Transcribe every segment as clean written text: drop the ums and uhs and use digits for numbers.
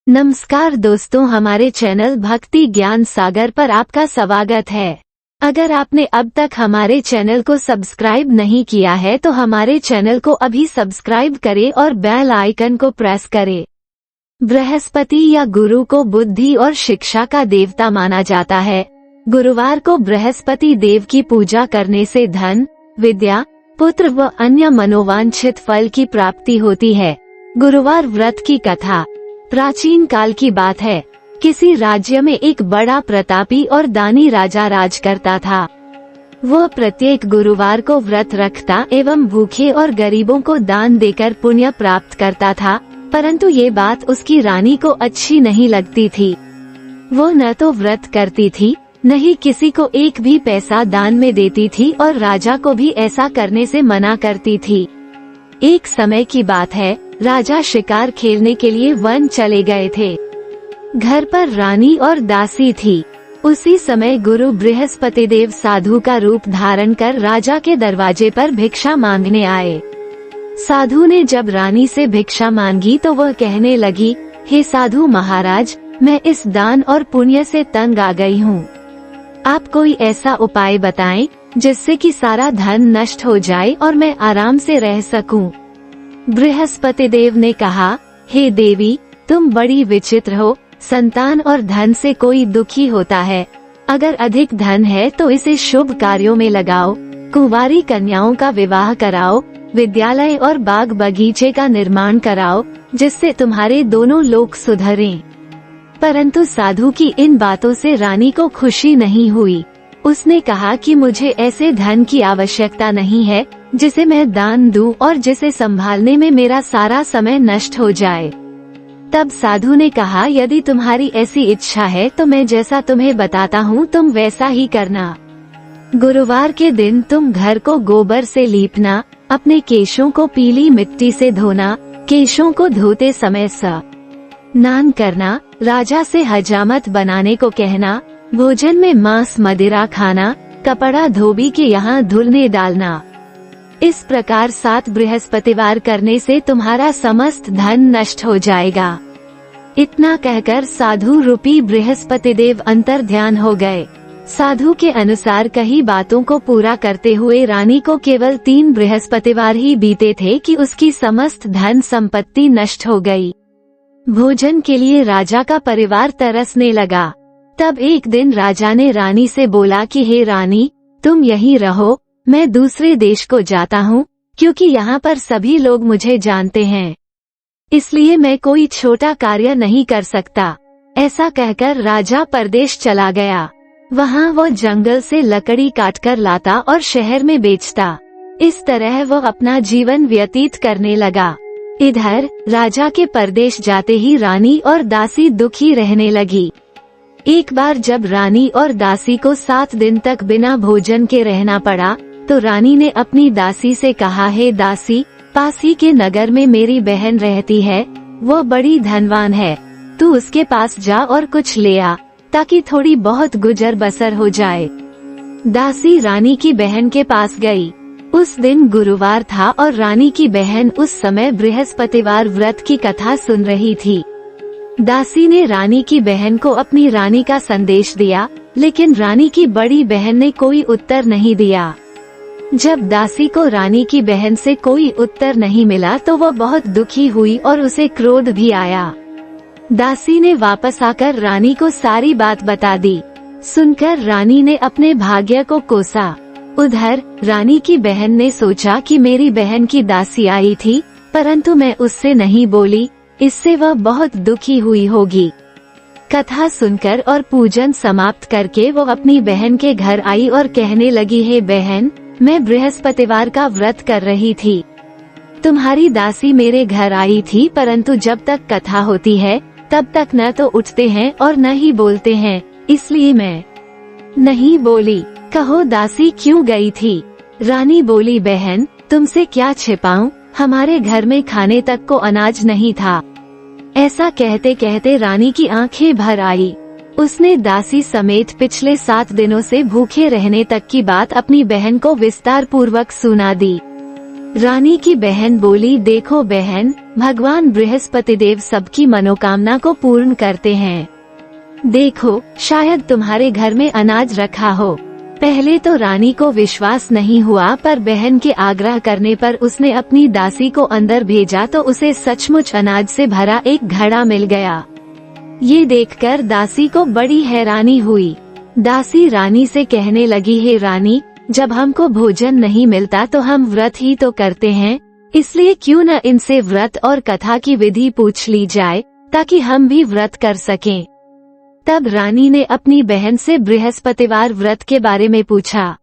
नमस्कार दोस्तों, हमारे चैनल भक्ति ज्ञान सागर पर आपका स्वागत है। अगर आपने अब तक हमारे चैनल को सब्सक्राइब नहीं किया है तो हमारे चैनल को अभी सब्सक्राइब करें और बेल आइकन को प्रेस करें। बृहस्पति या गुरु को बुद्धि और शिक्षा का देवता माना जाता है। गुरुवार को बृहस्पति देव की पूजा करने से धन, विद्या, पुत्र व अन्य मनोवांछित फल की प्राप्ति होती है। गुरुवार व्रत की कथा प्राचीन काल की बात है। किसी राज्य में एक बड़ा प्रतापी और दानी राजा राज करता था। वह प्रत्येक गुरुवार को व्रत रखता एवं भूखे और गरीबों को दान देकर पुण्य प्राप्त करता था, परंतु ये बात उसकी रानी को अच्छी नहीं लगती थी। वो न तो व्रत करती थी, न ही किसी को एक भी पैसा दान में देती थी और राजा को भी ऐसा करने से मना करती थी। एक समय की बात है, राजा शिकार खेलने के लिए वन चले गए थे। घर पर रानी और दासी थी। उसी समय गुरु बृहस्पति देव साधु का रूप धारण कर राजा के दरवाजे पर भिक्षा मांगने आए। साधु ने जब रानी से भिक्षा मांगी तो वह कहने लगी, हे साधु महाराज, मैं इस दान और पुण्य से तंग आ गई हूँ। आप कोई ऐसा उपाय बताएं जिससे कि सारा धन नष्ट हो जाए और मैं आराम से रह सकूं। बृहस्पति देव ने कहा, हे देवी, तुम बड़ी विचित्र हो। संतान और धन से कोई दुखी होता है। अगर अधिक धन है तो इसे शुभ कार्यों में लगाओ, कुंवारी कन्याओं का विवाह कराओ, विद्यालय और बाग बगीचे का निर्माण कराओ, जिससे तुम्हारे दोनों लोक सुधरें। परंतु साधु की इन बातों से रानी को खुशी नहीं हुई। उसने कहा कि मुझे ऐसे धन की आवश्यकता नहीं है जिसे मैं दान दूं और जिसे संभालने में मेरा सारा समय नष्ट हो जाए। तब साधु ने कहा, यदि तुम्हारी ऐसी इच्छा है तो मैं जैसा तुम्हें बताता हूँ तुम वैसा ही करना। गुरुवार के दिन तुम घर को गोबर से लीपना, अपने केशों को पीली मिट्टी से धोना, केशों को धोते समय स्नान करना, राजा से हजामत बनाने को कहना, भोजन में मांस मदिरा खाना, कपड़ा धोबी के यहाँ धुलने डालना। इस प्रकार 7 बृहस्पतिवार करने से तुम्हारा समस्त धन नष्ट हो जाएगा। इतना कहकर साधु रूपी बृहस्पति देव अंतर्ध्यान हो गए। साधु के अनुसार कई बातों को पूरा करते हुए रानी को केवल 3 बृहस्पतिवार ही बीते थे कि उसकी समस्त धन संपत्ति नष्ट हो गई। भोजन के लिए राजा का परिवार तरसने लगा। तब एक दिन राजा ने रानी से बोला कि हे रानी, तुम यहीं रहो, मैं दूसरे देश को जाता हूँ, क्योंकि यहाँ पर सभी लोग मुझे जानते हैं, इसलिए मैं कोई छोटा कार्य नहीं कर सकता। ऐसा कहकर राजा परदेश चला गया। वहाँ वो जंगल से लकड़ी काटकर लाता और शहर में बेचता। इस तरह वो अपना जीवन व्यतीत करने लगा। इधर राजा के परदेश जाते ही रानी और दासी दुखी रहने लगी। एक बार जब रानी और दासी को 7 दिन तक बिना भोजन के रहना पड़ा तो रानी ने अपनी दासी से कहा, हे दासी, पास ही के नगर में मेरी बहन रहती है, वो बड़ी धनवान है, तू उसके पास जा और कुछ ले आ, ताकि थोड़ी बहुत गुजर बसर हो जाए। दासी रानी की बहन के पास गई। उस दिन गुरुवार था और रानी की बहन उस समय बृहस्पतिवार व्रत की कथा सुन रही थी। दासी ने रानी की बहन को अपनी रानी का संदेश दिया, लेकिन रानी की बड़ी बहन ने कोई उत्तर नहीं दिया। जब दासी को रानी की बहन से कोई उत्तर नहीं मिला तो वो बहुत दुखी हुई और उसे क्रोध भी आया। दासी ने वापस आकर रानी को सारी बात बता दी। सुनकर रानी ने अपने भाग्य को कोसा। उधर रानी की बहन ने सोचा कि मेरी बहन की दासी आई थी, परंतु मैं उससे नहीं बोली, इससे वह बहुत दुखी हुई होगी। कथा सुनकर और पूजन समाप्त करके वो अपनी बहन के घर आई और कहने लगी, हे बहन, मैं बृहस्पतिवार का व्रत कर रही थी। तुम्हारी दासी मेरे घर आई थी, परंतु जब तक कथा होती है तब तक न तो उठते हैं और न ही बोलते हैं, इसलिए मैं नहीं बोली। कहो दासी क्यों गई थी? रानी बोली, बहन, तुमसे क्या छिपाऊं, हमारे घर में खाने तक को अनाज नहीं था। ऐसा कहते कहते रानी की आंखें भर आई। उसने दासी समेत पिछले 7 दिनों से भूखे रहने तक की बात अपनी बहन को विस्तार पूर्वक सुना दी। रानी की बहन बोली, देखो बहन, भगवान बृहस्पति देव सबकी मनोकामना को पूर्ण करते हैं। देखो, शायद तुम्हारे घर में अनाज रखा हो। पहले तो रानी को विश्वास नहीं हुआ, पर बहन के आग्रह करने पर उसने अपनी दासी को अंदर भेजा तो उसे सचमुच अनाज से भरा एक घड़ा मिल गया। ये देखकर दासी को बड़ी हैरानी हुई। दासी रानी से कहने लगी, हे रानी, जब हमको भोजन नहीं मिलता तो हम व्रत ही तो करते हैं, इसलिए क्यों न इनसे व्रत और कथा की विधि पूछ ली जाए ताकि हम भी व्रत कर सकें। तब रानी ने अपनी बहन से बृहस्पतिवार व्रत के बारे में पूछा।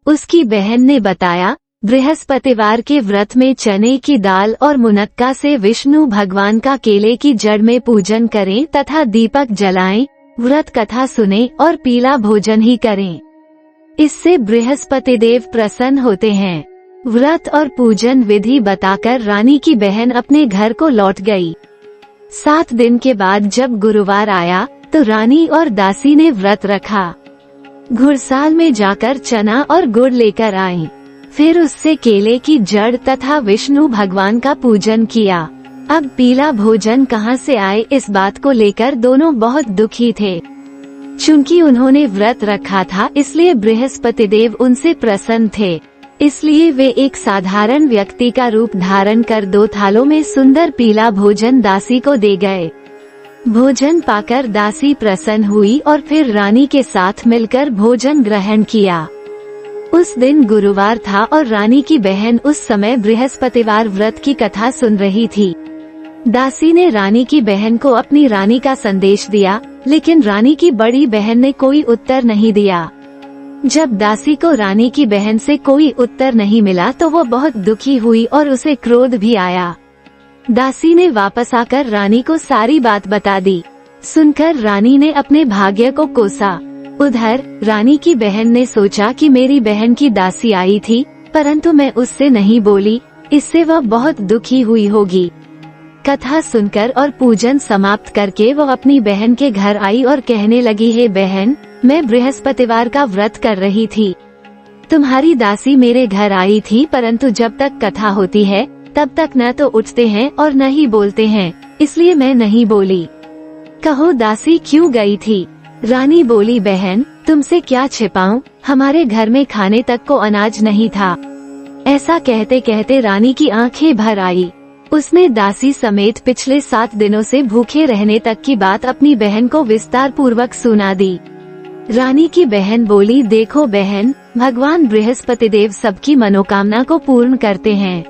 उसकी बहन ने बताया, बृहस्पतिवार के व्रत में चने की दाल और मुनक्का से विष्णु भगवान का केले की जड़ में पूजन करें तथा दीपक जलाएं, व्रत कथा सुने और पीला भोजन ही करें। इससे बृहस्पति देव प्रसन्न होते हैं। व्रत और पूजन विधि बताकर रानी की बहन अपने घर को लौट गई। 7 दिन के बाद जब गुरुवार आया तो रानी और दासी ने व्रत रखा। घुड़साल में जाकर चना और गुड़ लेकर आईं। फिर उससे केले की जड़ तथा विष्णु भगवान का पूजन किया। अब पीला भोजन कहाँ से आए, इस बात को लेकर दोनों बहुत दुखी थे। चूंकि उन्होंने व्रत रखा था, इसलिए बृहस्पति देव उनसे प्रसन्न थे। इसलिए वे एक साधारण व्यक्ति का रूप धारण कर 2 थालों में सुंदर पीला भोजन दासी को दे गए। भोजन पाकर दासी प्रसन्न हुई और फिर रानी के साथ मिलकर भोजन ग्रहण किया। उस दिन गुरुवार था और रानी की बहन उस समय बृहस्पतिवार व्रत की कथा सुन रही थी। दासी ने रानी की बहन को अपनी रानी का संदेश दिया, लेकिन रानी की बड़ी बहन ने कोई उत्तर नहीं दिया। जब दासी को रानी की बहन से कोई उत्तर नहीं मिला तो वो बहुत दुखी हुई और उसे क्रोध भी आया। दासी ने वापस आकर रानी को सारी बात बता दी। सुनकर रानी ने अपने भाग्य को कोसा। उधर रानी की बहन ने सोचा कि मेरी बहन की दासी आई थी, परंतु मैं उससे नहीं बोली, इससे वह बहुत दुखी हुई होगी। कथा सुनकर और पूजन समाप्त करके वो अपनी बहन के घर आई और कहने लगी, हे बहन, मैं बृहस्पतिवार का व्रत कर रही थी। तुम्हारी दासी मेरे घर आई थी, परंतु जब तक कथा होती है तब तक न तो उठते हैं और न ही बोलते हैं, इसलिए मैं नहीं बोली। कहो दासी क्यों गई थी? रानी बोली, बहन, तुमसे क्या छिपाऊं, हमारे घर में खाने तक को अनाज नहीं था। ऐसा कहते कहते रानी की आंखें भर आई। उसने दासी समेत पिछले 7 दिनों से भूखे रहने तक की बात अपनी बहन को विस्तार पूर्वक सुना दी। रानी की बहन बोली, देखो बहन, भगवान बृहस्पति देव सबकी मनोकामना को पूर्ण करते हैं।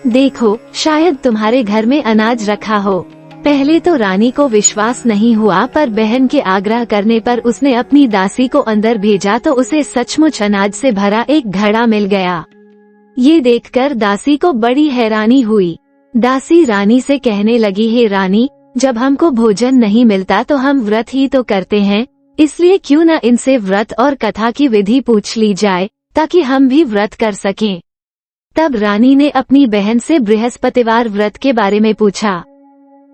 देखो, शायद तुम्हारे घर में अनाज रखा हो। पहले तो रानी को विश्वास नहीं हुआ, पर बहन के आग्रह करने पर उसने अपनी दासी को अंदर भेजा तो उसे सचमुच अनाज से भरा एक घड़ा मिल गया। ये देखकर दासी को बड़ी हैरानी हुई। दासी रानी से कहने लगी, हे रानी, जब हमको भोजन नहीं मिलता तो हम व्रत ही तो करते हैं, इसलिए क्यों न इनसे व्रत और कथा की विधि पूछ ली जाए ताकि हम भी व्रत कर सकें। तब रानी ने अपनी बहन से बृहस्पतिवार व्रत के बारे में पूछा।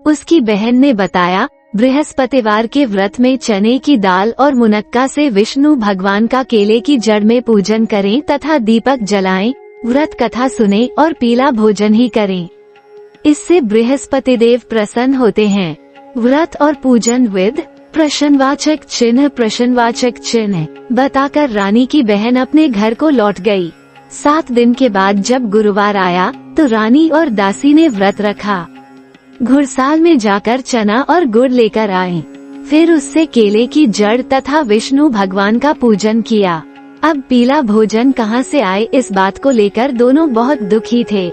उसकी बहन ने बताया, बृहस्पतिवार के व्रत में चने की दाल और मुनक्का से विष्णु भगवान का केले की जड़ में पूजन करें तथा दीपक जलाएं, व्रत कथा सुने और पीला भोजन ही करें। इससे बृहस्पति देव प्रसन्न होते हैं। व्रत और पूजन विद प्रश्नवाचक चिन्ह बताकर रानी की बहन अपने घर को लौट गई। 7 दिन के बाद जब गुरुवार आया तो रानी और दासी ने व्रत रखा। घुड़साल में जाकर चना और गुड़ लेकर आए। फिर उससे केले की जड़ तथा विष्णु भगवान का पूजन किया। अब पीला भोजन कहाँ से आए, इस बात को लेकर दोनों बहुत दुखी थे।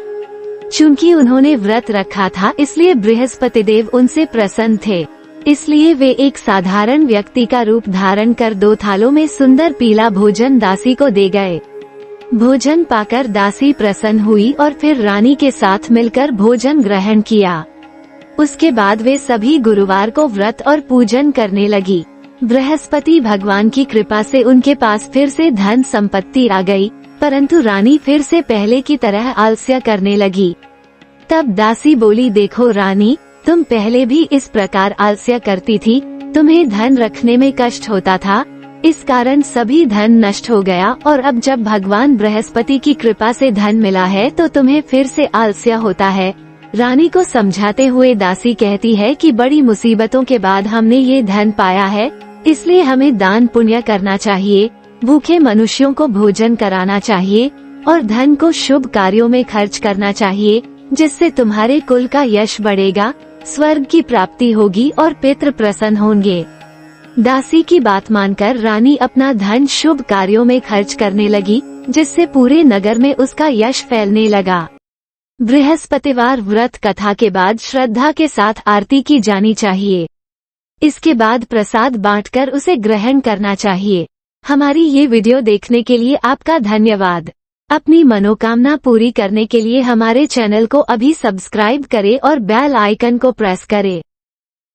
चूंकि उन्होंने व्रत रखा था, इसलिए बृहस्पति देव उनसे प्रसन्न थे। इसलिए वे एक साधारण व्यक्ति का रूप धारण कर 2 थालों में सुंदर पीला भोजन दासी को दे गए। भोजन पाकर दासी प्रसन्न हुई और फिर रानी के साथ मिलकर भोजन ग्रहण किया। उसके बाद वे सभी गुरुवार को व्रत और पूजन करने लगी। बृहस्पति भगवान की कृपा से उनके पास फिर से धन संपत्ति आ गई, परंतु रानी फिर से पहले की तरह आलस्य करने लगी। तब दासी बोली, देखो रानी, तुम पहले भी इस प्रकार आलस्य करती थी, तुम्हें धन रखने में कष्ट होता था, इस कारण सभी धन नष्ट हो गया और अब जब भगवान बृहस्पति की कृपा से धन मिला है तो तुम्हें फिर से आलस्य होता है। रानी को समझाते हुए दासी कहती है कि बड़ी मुसीबतों के बाद हमने ये धन पाया है, इसलिए हमें दान पुण्य करना चाहिए, भूखे मनुष्यों को भोजन कराना चाहिए और धन को शुभ कार्यों में खर्च करना चाहिए, जिससे तुम्हारे कुल का यश बढ़ेगा, स्वर्ग की प्राप्ति होगी और पितृ प्रसन्न होंगे। दासी की बात मानकर रानी अपना धन शुभ कार्यों में खर्च करने लगी, जिससे पूरे नगर में उसका यश फैलने लगा। बृहस्पतिवार व्रत कथा के बाद श्रद्धा के साथ आरती की जानी चाहिए। इसके बाद प्रसाद बांटकर उसे ग्रहण करना चाहिए। हमारी ये वीडियो देखने के लिए आपका धन्यवाद। अपनी मनोकामना पूरी करने के लिए हमारे चैनल को अभी सब्सक्राइब करें और बेल आइकन को प्रेस करें।